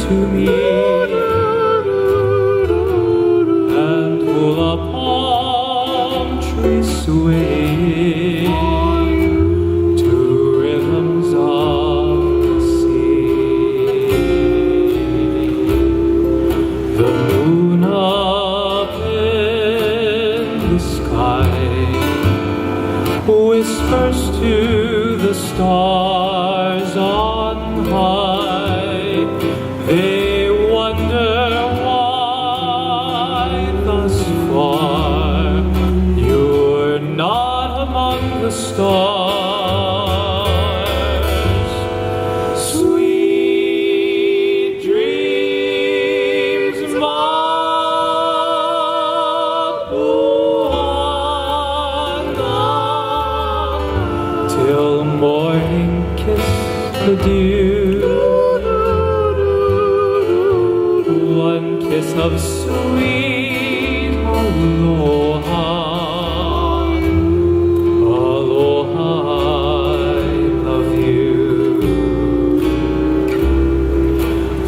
to me, and pull a palm tree swaying to rhythms of the sea. The moon up in the sky whispers to the stars on high. They wonder why thus far you're not among the stars. Sweet dreams, Mapuana, till morning kiss the dew. One kiss of sweet aloha, aloha, I love you.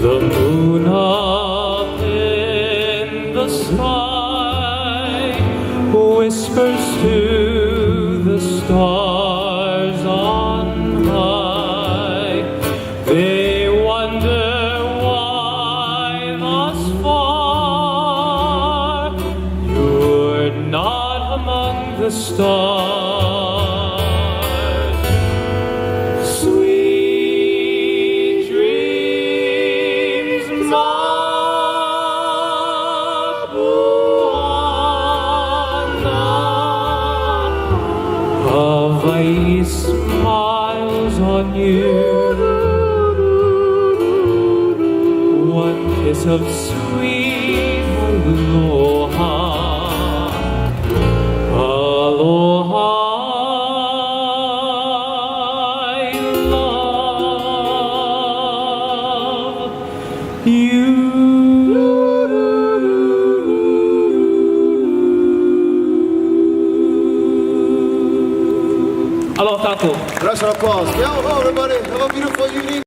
The moon up in the sky whispers to the stars on high. They wonder why thus far you're not among the stars. Sweet dreams, Mapuana. Hawaii smiles on you. One kiss of sweet aloha, aloha, I love you. Aloha takou. Round of applause. Yo, everybody, have a beautiful evening.